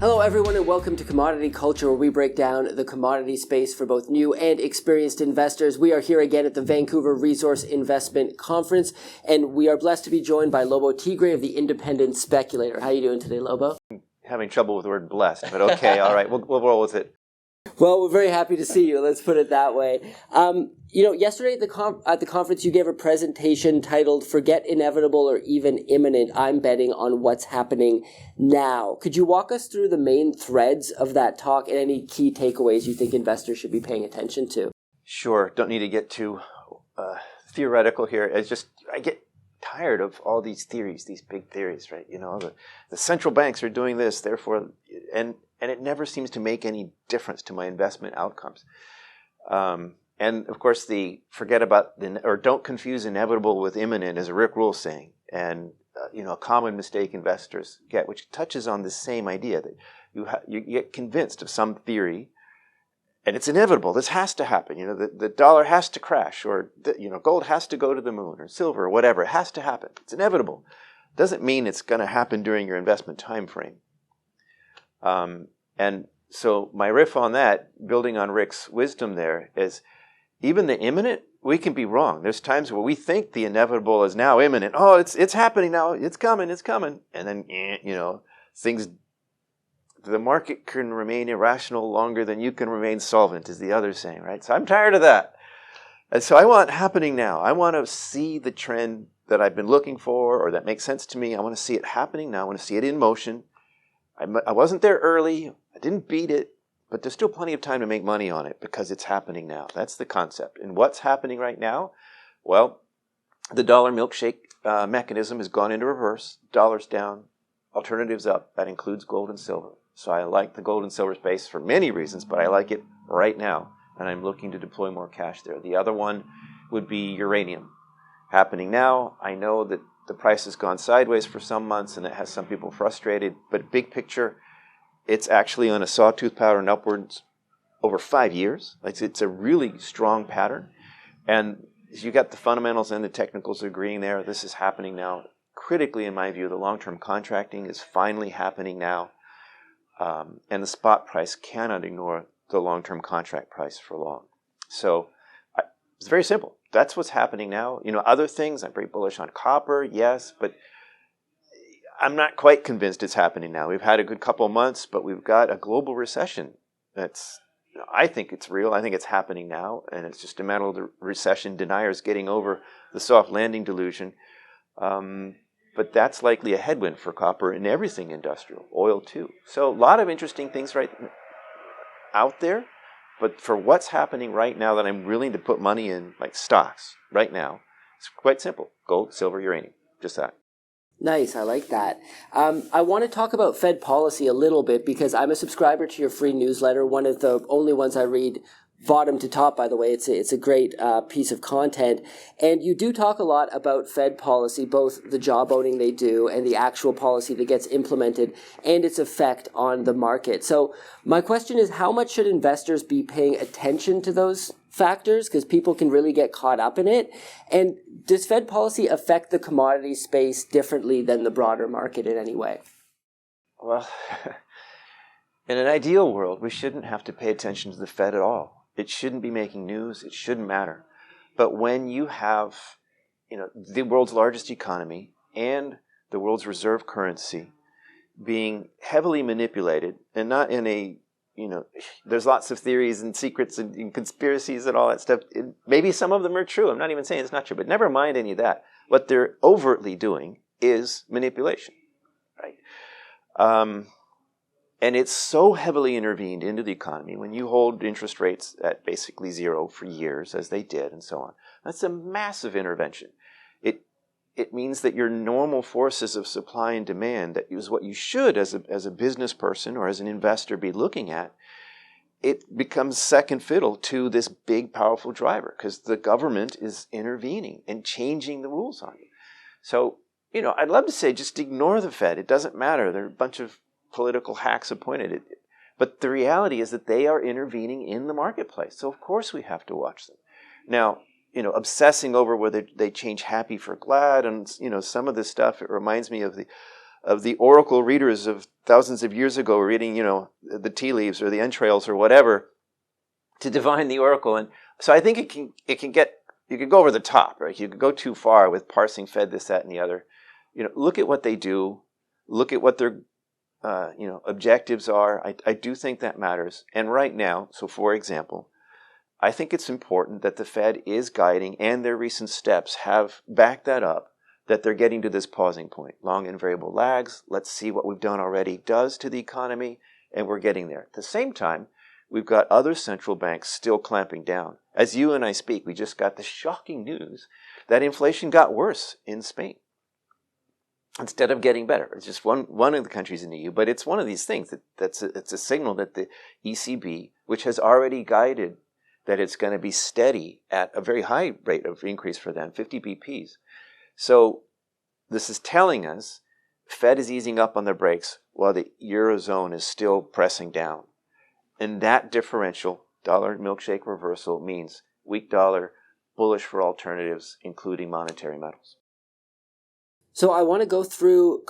Hello everyone and welcome to Commodity Culture, where we break down the commodity space for both new and experienced investors. We are here again at the Vancouver Resource Investment Conference, and we are blessed to be joined by Lobo Tiggre of the Independent Speculator. How are you doing today, Lobo? Having trouble with the word blessed, but okay, all right, we'll roll with it. Well, we're very happy to see you. Let's put it that way. Yesterday at the conference, you gave a presentation titled "Forget Inevitable or Even Imminent. I'm Betting on What's Happening Now." Could you walk us through the main threads of that talk and any key takeaways you think investors should be paying attention to? Sure. Don't need to get too theoretical here. It's just I get tired of all these theories, these big theories, right? You know, the central banks are doing this, therefore, and it never seems to make any difference to my investment outcomes. And of course, don't confuse inevitable with imminent is a Rick Rule saying, and a common mistake investors get, which touches on the same idea that you get convinced of some theory, and it's inevitable. This has to happen. You know, the dollar has to crash, or gold has to go to the moon, or silver, or whatever. It has to happen. It's inevitable. Doesn't mean it's going to happen during your investment time frame. And so my riff on that, building on Rick's wisdom there, is even the imminent, we can be wrong. There's times where we think the inevitable is now imminent. Oh, it's happening now. It's coming. And then, the market can remain irrational longer than you can remain solvent, is the other saying, right? So I'm tired of that. And so I want happening now. I want to see the trend that I've been looking for or that makes sense to me. I want to see it happening now. I want to see it in motion. I wasn't there early. I didn't beat it. But there's still plenty of time to make money on it because it's happening now. That's the concept. And what's happening right now? Well, the dollar milkshake mechanism has gone into reverse. Dollar's down, alternatives up. That includes gold and silver. So I like the gold and silver space for many reasons, but I like it right now. And I'm looking to deploy more cash there. The other one would be uranium. Happening now. I know that the price has gone sideways for some months and it has some people frustrated. But big picture, it's actually on a sawtooth pattern upwards over 5 years. It's a really strong pattern. And you got the fundamentals and the technicals agreeing there. This is happening now. Critically, in my view, the long-term contracting is finally happening now. And the spot price cannot ignore the long-term contract price for long. So it's very simple. That's what's happening now. Other things, I'm very bullish on copper, yes, but I'm not quite convinced it's happening now. We've had a good couple of months, but we've got a global recession. I think it's real. I think it's happening now, and it's just a matter of the recession deniers getting over the soft landing delusion. But that's likely a headwind for copper and everything industrial, oil too. So a lot of interesting things right out there. But for what's happening right now that I'm willing to put money in, like stocks right now, it's quite simple. Gold, silver, uranium, just that. Nice, I like that. I want to talk about Fed policy a little bit because I'm a subscriber to your free newsletter, one of the only ones I read bottom to top, by the way. It's a great piece of content. And you do talk a lot about Fed policy, both the job owning they do and the actual policy that gets implemented and its effect on the market. So my question is, how much should investors be paying attention to those factors? Because people can really get caught up in it. And does Fed policy affect the commodity space differently than the broader market in any way? Well, in an ideal world, we shouldn't have to pay attention to the Fed at all. It shouldn't be making news. It shouldn't matter. But when you have, the world's largest economy and the world's reserve currency being heavily manipulated, and not in a, there's lots of theories and secrets and conspiracies and all that stuff. Maybe some of them are true. I'm not even saying it's not true, but never mind any of that. What they're overtly doing is manipulation, right? And it's so heavily intervened into the economy when you hold interest rates at basically zero for years, as they did, and so on. That's a massive intervention. It means that your normal forces of supply and demand, that is what you should, as a business person or as an investor, be looking at, it becomes second fiddle to this big, powerful driver because the government is intervening and changing the rules on you. So, I'd love to say just ignore the Fed. It doesn't matter. There are a bunch of political hacks appointed. But the reality is that they are intervening in the marketplace. So of course we have to watch them. Now, obsessing over whether they change happy for glad and, some of this stuff, it reminds me of the oracle readers of thousands of years ago reading, the tea leaves or the entrails or whatever to divine the oracle. And so I think you can go over the top, right? You could go too far with parsing Fed this, that, and the other. Look at what they do. Look at what their objectives are. I do think that matters. And right now, so for example, I think it's important that the Fed is guiding, and their recent steps have backed that up, that they're getting to this pausing point. Long and variable lags. Let's see what we've done already does to the economy, and we're getting there. At the same time, we've got other central banks still clamping down. As you and I speak, we just got the shocking news that inflation got worse in Spain instead of getting better. It's just one of the countries in the EU, but it's one of these things it's a signal that the ECB, which has already guided that it's going to be steady at a very high rate of increase for them, 50 BPs. So this is telling us Fed is easing up on the brakes while the Eurozone is still pressing down. And that differential, dollar milkshake reversal, means weak dollar, bullish for alternatives, including monetary metals. So I want to go through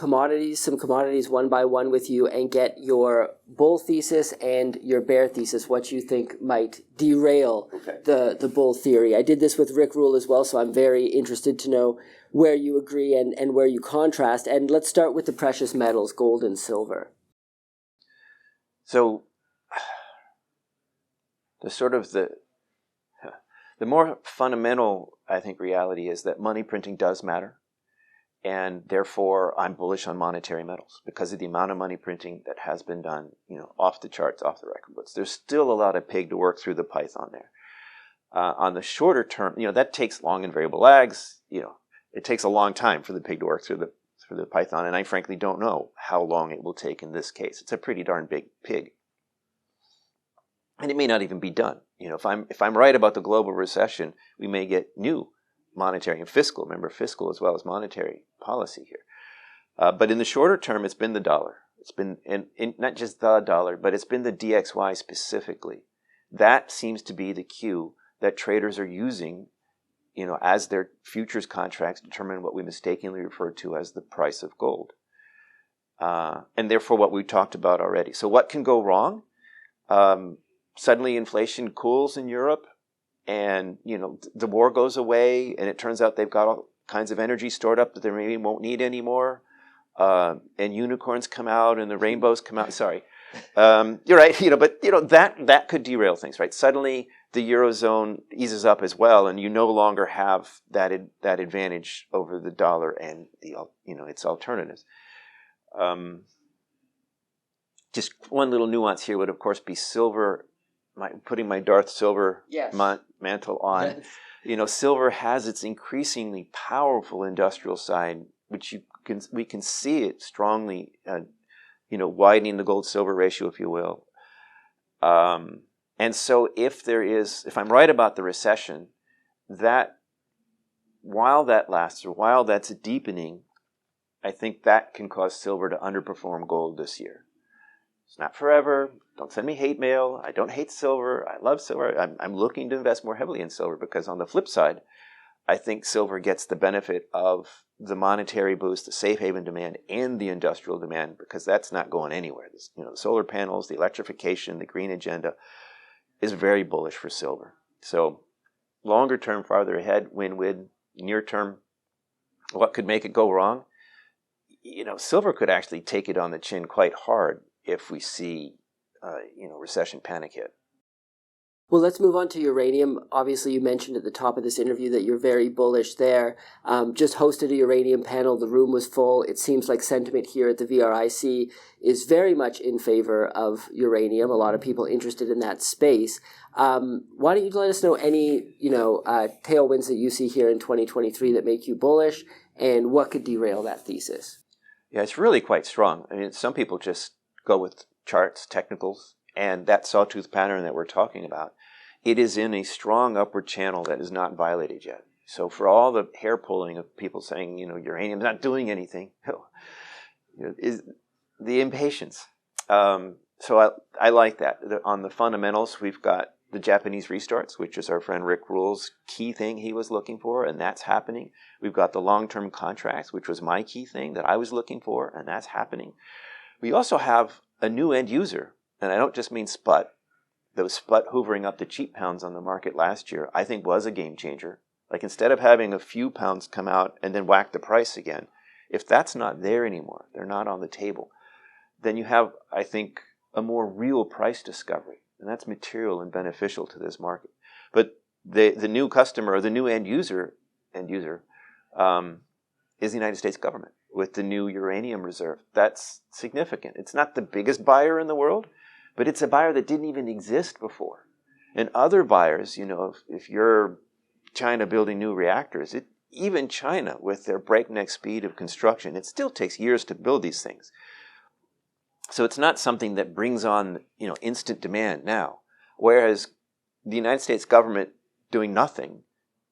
some commodities one by one with you and get your bull thesis and your bear thesis, what you think might derail the bull theory. I did this with Rick Rule as well, so I'm very interested to know where you agree and where you contrast. And let's start with the precious metals, gold and silver. So the more fundamental, I think, reality is that money printing does matter. And therefore, I'm bullish on monetary metals because of the amount of money printing that has been done, off the charts, off the record books. There's still a lot of pig to work through the python there. On the shorter term, that takes long and variable lags. It takes a long time for the pig to work through the python, and I frankly don't know how long it will take in this case. It's a pretty darn big pig, and it may not even be done. If I'm right about the global recession, we may get new monetary and fiscal. Remember, fiscal as well as monetary policy here. But in the shorter term, it's been the dollar. It's been not just the dollar, but it's been the DXY specifically. That seems to be the cue that traders are using, as their futures contracts determine what we mistakenly refer to as the price of gold. And therefore, what we talked about already. So what can go wrong? Suddenly inflation cools in Europe, and the war goes away, and it turns out they've got all kinds of energy stored up that they maybe won't need anymore, and unicorns come out and the rainbows come out. Sorry, you're right. But that could derail things, right? Suddenly the Eurozone eases up as well, and you no longer have that advantage over the dollar and its alternatives. Just one little nuance here would, of course, be silver. Putting my Darth Silver mantle on. Yes. Silver has its increasingly powerful industrial side, which we can see it strongly, widening the gold-silver ratio, if you will. And so if I'm right about the recession, that while that lasts or while that's deepening, I think that can cause silver to underperform gold this year. It's not forever. Don't send me hate mail. I don't hate silver. I love silver. I'm looking to invest more heavily in silver because on the flip side, I think silver gets the benefit of the monetary boost, the safe haven demand, and the industrial demand because that's not going anywhere. The solar panels, the electrification, the green agenda is very bullish for silver. So longer term, farther ahead, win-win. Near term, what could make it go wrong? Silver could actually take it on the chin quite hard if we see, recession panic hit. Well, let's move on to uranium. Obviously, you mentioned at the top of this interview that you're very bullish there. Just hosted a uranium panel. The room was full. It seems like sentiment here at the VRIC is very much in favor of uranium. A lot of people interested in that space. Why don't you let us know any, tailwinds that you see here in 2023 that make you bullish, and what could derail that thesis? Yeah, it's really quite strong. I mean, some people just go with charts, technicals, and that sawtooth pattern that we're talking about, it is in a strong upward channel that is not violated yet. So for all the hair pulling of people saying, uranium's not doing anything, is the impatience. So I like that. On the fundamentals, we've got, the Japanese restarts, which is our friend Rick Rule's key thing he was looking for, and that's happening. We've got the long-term contracts, which was my key thing that I was looking for, and that's happening. We also have a new end user, and I don't just mean SPUT. Those SPUT hoovering up the cheap pounds on the market last year, I think was a game changer. Like instead of having a few pounds come out and then whack the price again, if that's not there anymore, they're not on the table, then you have, I think, a more real price discovery. And that's material and beneficial to this market. But the new customer, or the new end user, is the United States government with the new uranium reserve. That's significant. It's not the biggest buyer in the world, but it's a buyer that didn't even exist before. And other buyers, if you're China building new reactors, even China with their breakneck speed of construction, it still takes years to build these things. So it's not something that brings on, instant demand now. Whereas the United States government doing nothing,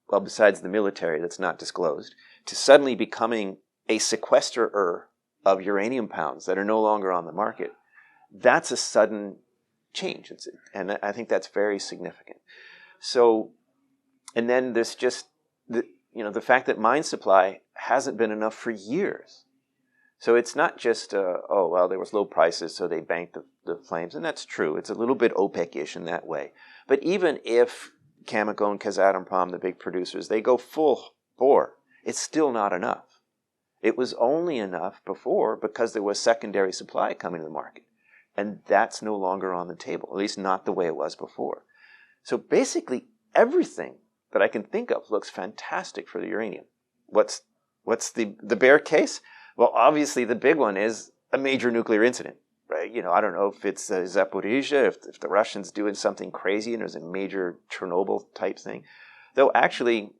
well, besides the military that's not disclosed, to suddenly becoming a sequesterer of uranium pounds that are no longer on the market, that's a sudden change. And I think that's very significant. So, and then there's just the fact that mine supply hasn't been enough for years. So it's not just, there was low prices, so they banked the flames. And that's true. It's a little bit OPEC-ish in that way. But even if Cameco and Kazatomprom, the big producers, they go full bore, it's still not enough. It was only enough before because there was secondary supply coming to the market. And that's no longer on the table, at least not the way it was before. So basically everything that I can think of looks fantastic for the uranium. What's the bear case? Well, obviously the big one is a major nuclear incident, right? I don't know if it's Zaporizhzhia, if the Russians doing something crazy and there's a major Chernobyl type thing. Though actually,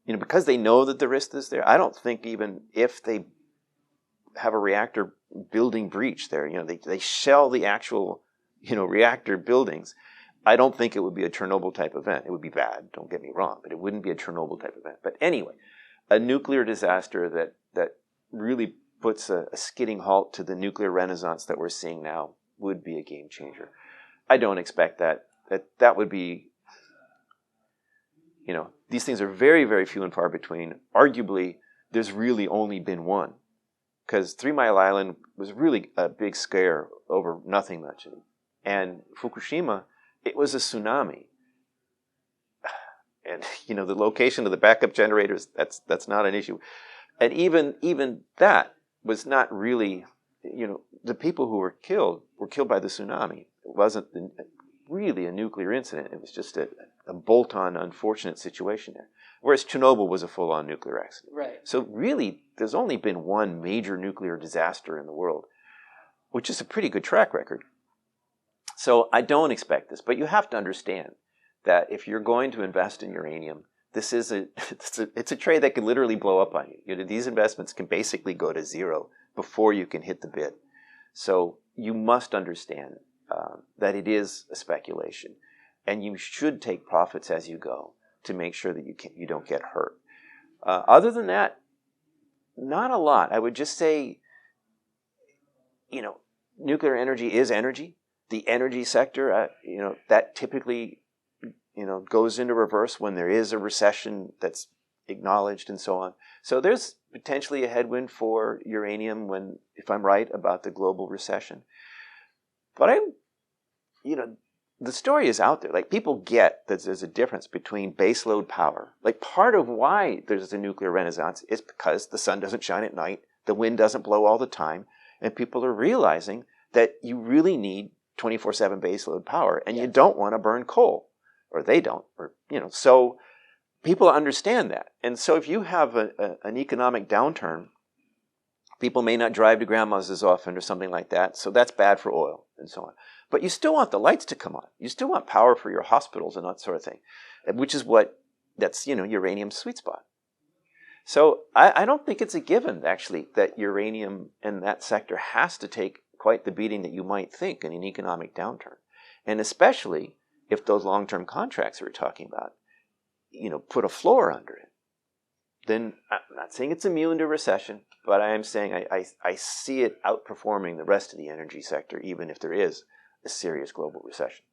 because they know that the risk is there, I don't think even if they have a reactor building breach there, they shell the actual, reactor buildings. I don't think it would be a Chernobyl type event. It would be bad, don't get me wrong, but it wouldn't be a Chernobyl type event. But anyway, a nuclear disaster that really puts a skidding halt to the nuclear renaissance that we're seeing now would be a game changer. I don't expect that would be, these things are very, very few and far between. Arguably, there's really only been one, because 3 Mile Island was really a big scare over nothing much. And Fukushima, it was a tsunami. And, the location of the backup generators, that's not an issue. And even that was not really, the people who were killed by the tsunami. It wasn't really a nuclear incident. It was just a bolt-on unfortunate situation there. Whereas Chernobyl was a full-on nuclear accident. Right. So really, there's only been one major nuclear disaster in the world, which is a pretty good track record. So I don't expect this, but you have to understand that if you're going to invest in uranium, it's a trade that can literally blow up on you. These investments can basically go to zero before you can hit the bid. So you must understand that it is a speculation, and you should take profits as you go to make sure that you don't get hurt. Other than that, not a lot. I would just say, nuclear energy is energy. The energy sector, that typically goes into reverse when there is a recession that's acknowledged and so on. So there's potentially a headwind for uranium if I'm right about the global recession. But the story is out there. Like, people get that there's a difference between baseload power. Like, part of why there's a nuclear renaissance is because the sun doesn't shine at night, the wind doesn't blow all the time, and people are realizing that you really need 24/7 baseload power, and you don't want to burn coal. Or they don't, so people understand that. And so if you have an economic downturn, people may not drive to grandma's as often or something like that, so that's bad for oil and so on. But you still want the lights to come on. You still want power for your hospitals and that sort of thing, which is that's uranium's sweet spot. So I don't think it's a given, actually, that uranium in that sector has to take quite the beating that you might think in an economic downturn. And especially if those long-term contracts we're talking about, put a floor under it, then I'm not saying it's immune to recession, but I am saying I see it outperforming the rest of the energy sector, even if there is a serious global recession.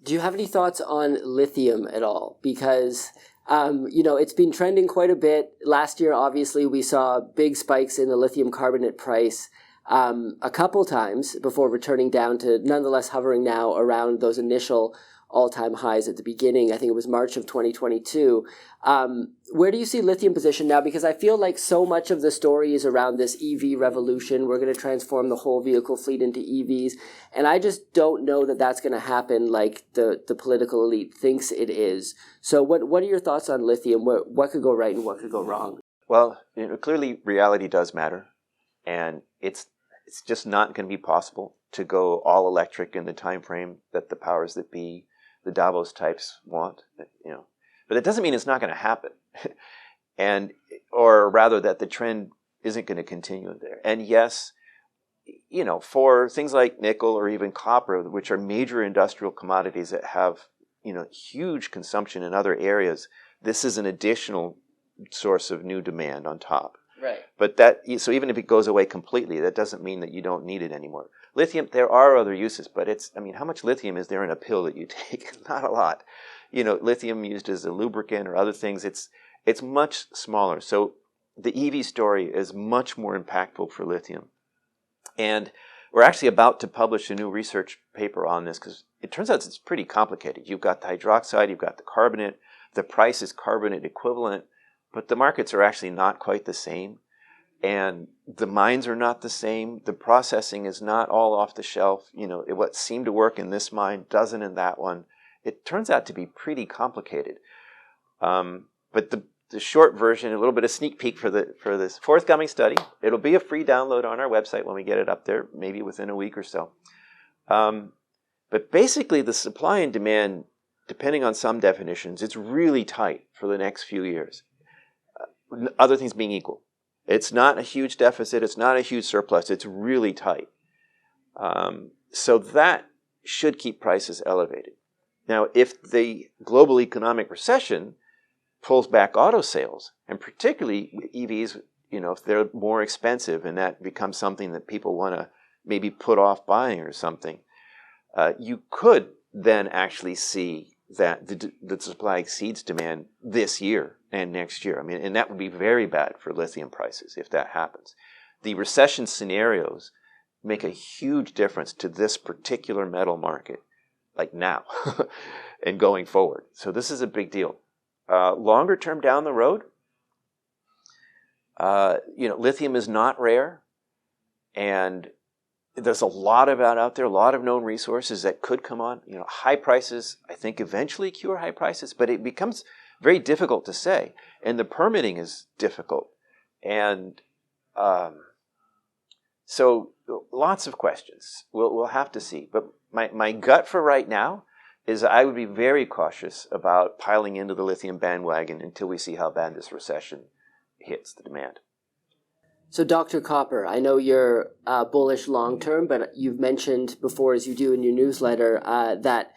Do you have any thoughts on lithium at all? Because, it's been trending quite a bit. Last year, obviously, we saw big spikes in the lithium carbonate price a couple times before returning down to nonetheless hovering now around those initial all-time highs at the beginning. I think it was March of 2022. Where do you see lithium position now? Because I feel like so much of the story is around this EV revolution. We're going to transform the whole vehicle fleet into EVs. And I just don't know that that's going to happen like the political elite thinks it is. So what are your thoughts on lithium? What could go right and what could go wrong? Well, clearly reality does matter. And it's just not going to be possible to go all electric in the time frame that the powers that be, the Davos types want, But it doesn't mean it's not going to happen. Or rather that the trend isn't going to continue there. And yes, for things like nickel or even copper, which are major industrial commodities that have, huge consumption in other areas, this is an additional source of new demand on top. Right. But so even if it goes away completely, that doesn't mean that you don't need it anymore. Lithium, there are other uses, but how much lithium is there in a pill that you take? Not a lot. Lithium used as a lubricant or other things, it's much smaller. So the EV story is much more impactful for lithium. And we're actually about to publish a new research paper on this because it turns out it's pretty complicated. You've got the hydroxide, you've got the carbonate, the price is carbonate equivalent, but the markets are actually not quite the same. And the mines are not the same. The processing is not all off the shelf. What seemed to work in this mine doesn't in that one. It turns out to be pretty complicated. But the short version, a little bit of sneak peek for this forthcoming study. It'll be a free download on our website when we get it up there, maybe within a week or so. But basically, the supply and demand, depending on some definitions, it's really tight for the next few years. Other things being equal. It's not a huge deficit. It's not a huge surplus. It's really tight. So that should keep prices elevated. Now, if the global economic recession pulls back auto sales, and particularly EVs, if they're more expensive and that becomes something that people want to maybe put off buying or something, you could then actually see that the supply exceeds demand this year and next year. And that would be very bad for lithium prices if that happens. The recession scenarios make a huge difference to this particular metal market, like now and going forward. So this is a big deal. Longer term down the road, lithium is not rare, and there's a lot of it out there, a lot of known resources that could come on. High prices, I think, eventually cure high prices, but it becomes very difficult to say, and the permitting is difficult, and so lots of questions. We'll have to see. But my gut for right now is I would be very cautious about piling into the lithium bandwagon until we see how bad this recession hits the demand. So, Dr. Copper, I know you're bullish long-term, but you've mentioned before, as you do in your newsletter, that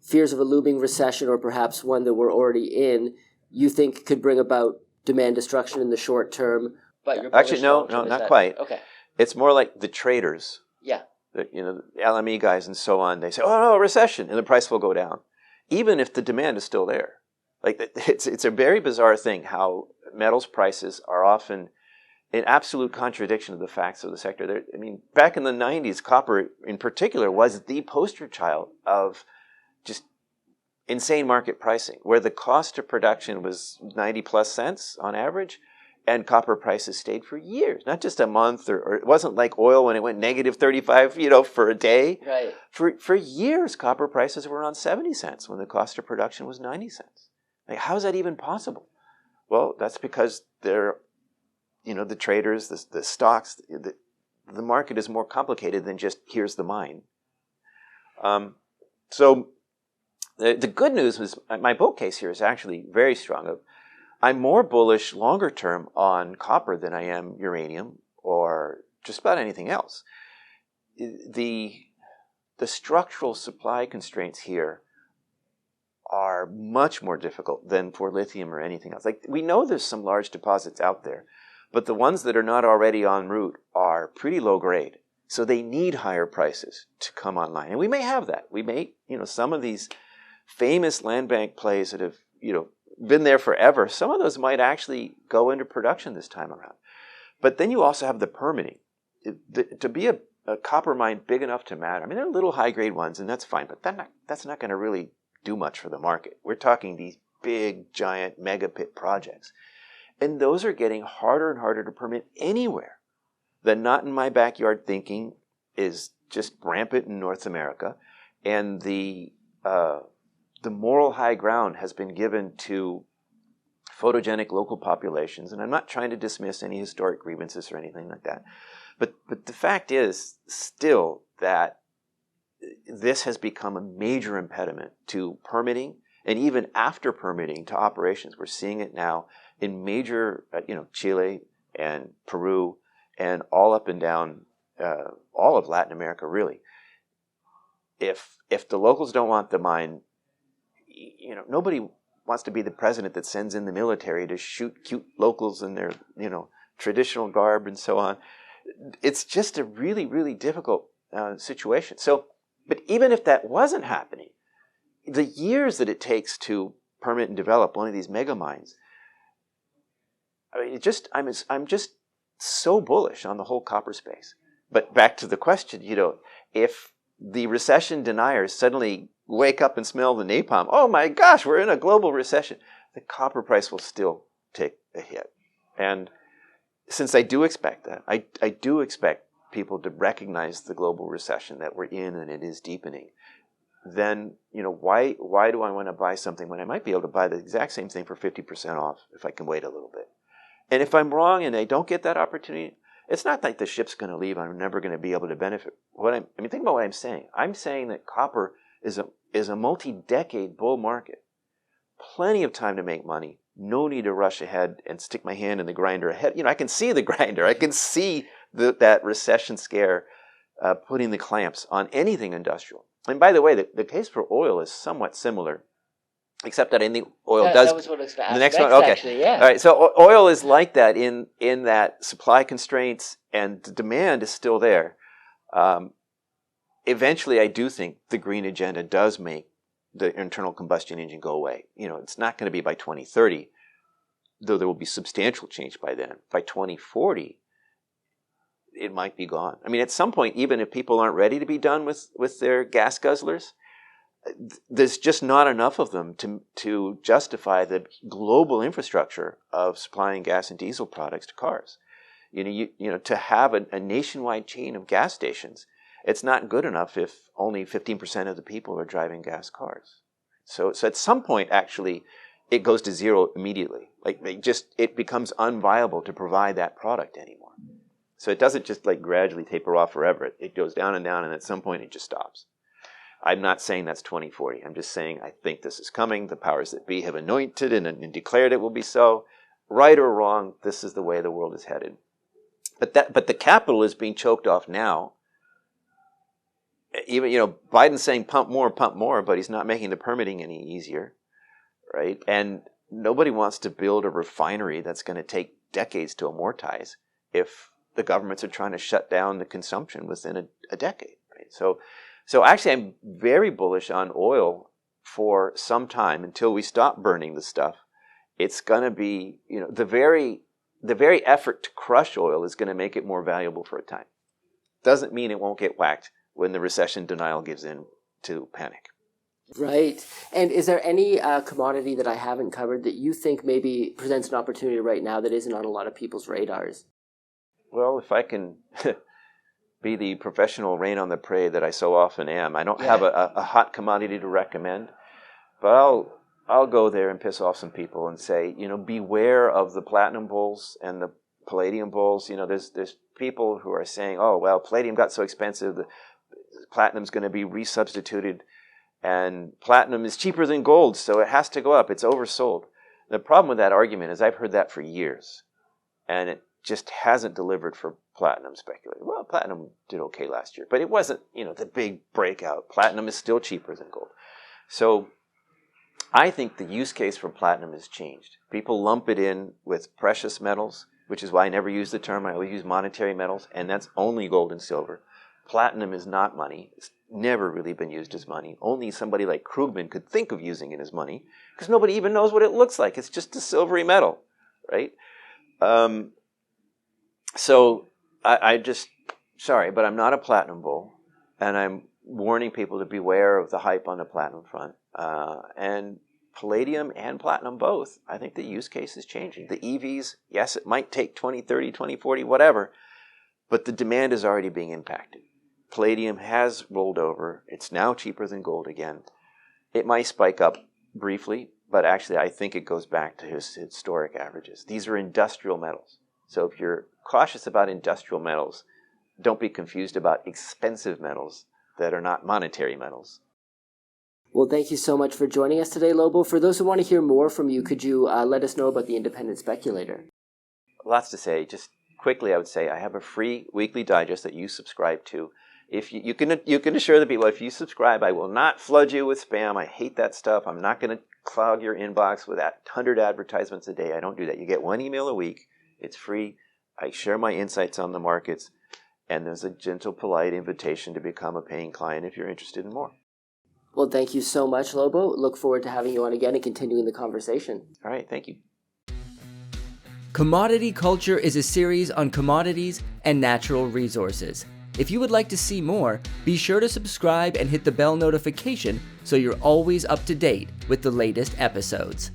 fears of a looming recession, or perhaps one that we're already in, you think could bring about demand destruction in the short term. But you're actually, no, not quite. Okay. It's more like the traders. Yeah. The LME guys and so on, they say, oh, no, recession, and the price will go down, even if the demand is still there. Like, it's a very bizarre thing how metals prices are often in absolute contradiction of the facts of the sector. Back in the 90s, copper in particular was the poster child of just insane market pricing, where the cost of production was 90 plus cents on average, and copper prices stayed for years, not just a month, or it wasn't like oil when it went negative 35, for a day. Right. For years, copper prices were around 70 cents when the cost of production was 90 cents. Like, how is that even possible? Well, that's because they're, the traders, the stocks, the market is more complicated than just here's the mine. So the good news is my bull case here is actually very strong. I'm more bullish longer term on copper than I am uranium or just about anything else. The structural supply constraints here are much more difficult than for lithium or anything else. Like, we know there's some large deposits out there, but the ones that are not already en route are pretty low grade. So they need higher prices to come online. And we may have that. We may, some of these famous land bank plays that have, been there forever, some of those might actually go into production this time around. But then you also have the permitting. To be a copper mine big enough to matter, I mean, there are little high-grade ones, and that's fine, but that's not going to really do much for the market. We're talking these big, giant mega pit projects. And those are getting harder and harder to permit anywhere. The not in my backyard thinking is just rampant in North America, and the moral high ground has been given to photogenic local populations. And I'm not trying to dismiss any historic grievances or anything like that, but the fact is still that this has become a major impediment to permitting, and even after permitting to operations. We're seeing it now in major, Chile and Peru, and all up and down all of Latin America, really. If the locals don't want the mine, nobody wants to be the president that sends in the military to shoot cute locals in their, traditional garb and so on. It's just a really, really difficult situation. So, but even if that wasn't happening, the years that it takes to permit and develop one of these mega mines, I mean, I'm just so bullish on the whole copper space. But back to the question, if the recession deniers suddenly wake up and smell the napalm, oh my gosh, we're in a global recession, the copper price will still take a hit. And since I do expect that, I do expect people to recognize the global recession that we're in, and it is deepening, then, why do I want to buy something when I might be able to buy the exact same thing for 50% off if I can wait a little bit? And if I'm wrong and I don't get that opportunity, it's not like the ship's going to leave. I'm never going to be able to benefit. Think about what I'm saying. I'm saying that copper is a multi-decade bull market. Plenty of time to make money. No need to rush ahead and stick my hand in the grinder ahead. I can see the grinder. I can see that recession scare putting the clamps on anything industrial. And by the way, the case for oil is somewhat similar, except that I think oil does. That was what I was going to ask. The next one, okay, actually, yeah. All right, so oil is like that in that supply constraints and the demand is still there. Eventually, I do think the green agenda does make the internal combustion engine go away. It's not going to be by 2030, though there will be substantial change by then. By 2040, it might be gone. I mean, at some point, even if people aren't ready to be done with their gas guzzlers, there's just not enough of them to justify the global infrastructure of supplying gas and diesel products to cars. To have a nationwide chain of gas stations, it's not good enough if only 15% of the people are driving gas cars. So at some point, actually, it goes to zero immediately. It becomes unviable to provide that product anymore. So it doesn't just gradually taper off forever. It goes down, and at some point it just stops. I'm not saying that's 2040. I'm just saying I think this is coming. The powers that be have anointed and declared it will be so. Right or wrong, this is the way the world is headed. But the capital is being choked off now. Even Biden's saying pump more, but he's not making the permitting any easier, right? And nobody wants to build a refinery that's going to take decades to amortize if the governments are trying to shut down the consumption within a decade, right? So actually, I'm very bullish on oil for some time until we stop burning the stuff. It's going to be, the very effort to crush oil is going to make it more valuable for a time. Doesn't mean it won't get whacked when the recession denial gives in to panic. Right. And is there any commodity that I haven't covered that you think maybe presents an opportunity right now that isn't on a lot of people's radars? Well, if I can be the professional rain on the parade that I so often am, I don't have a hot commodity to recommend, but I'll go there and piss off some people and say, beware of the platinum bulls and the palladium bulls. There's people who are saying, oh, well, palladium got so expensive, the platinum's going to be resubstituted, and platinum is cheaper than gold, so it has to go up. It's oversold. The problem with that argument is I've heard that for years, and it just hasn't delivered for platinum speculator. Well, platinum did okay last year, but it wasn't, the big breakout. Platinum is still cheaper than gold. So I think the use case for platinum has changed. People lump it in with precious metals, which is why I never use the term. I always use monetary metals, and that's only gold and silver. Platinum is not money. It's never really been used as money. Only somebody like Krugman could think of using it as money, because nobody even knows what it looks like. It's just a silvery metal, right? So I just, sorry, but I'm not a platinum bull, and I'm warning people to beware of the hype on the platinum front. And palladium and platinum both, I think the use case is changing. The EVs, yes, it might take 2030, 2040, whatever, but the demand is already being impacted. Palladium has rolled over. It's now cheaper than gold again. It might spike up briefly, but actually I think it goes back to historic averages. These are industrial metals. So if you're cautious about industrial metals, don't be confused about expensive metals that are not monetary metals. Well, thank you so much for joining us today, Lobo. For those who want to hear more from you, could you let us know about the Independent Speculator? Lots to say. Just quickly, I would say I have a free weekly digest that you subscribe to. If you can assure the people, if you subscribe, I will not flood you with spam. I hate that stuff. I'm not going to clog your inbox with 100 advertisements a day. I don't do that. You get one email a week. It's free. I share my insights on the markets, and there's a gentle, polite invitation to become a paying client if you're interested in more. Well, thank you so much, Lobo. Look forward to having you on again and continuing the conversation. All right, thank you. Commodity Culture is a series on commodities and natural resources. If you would like to see more, be sure to subscribe and hit the bell notification so you're always up to date with the latest episodes.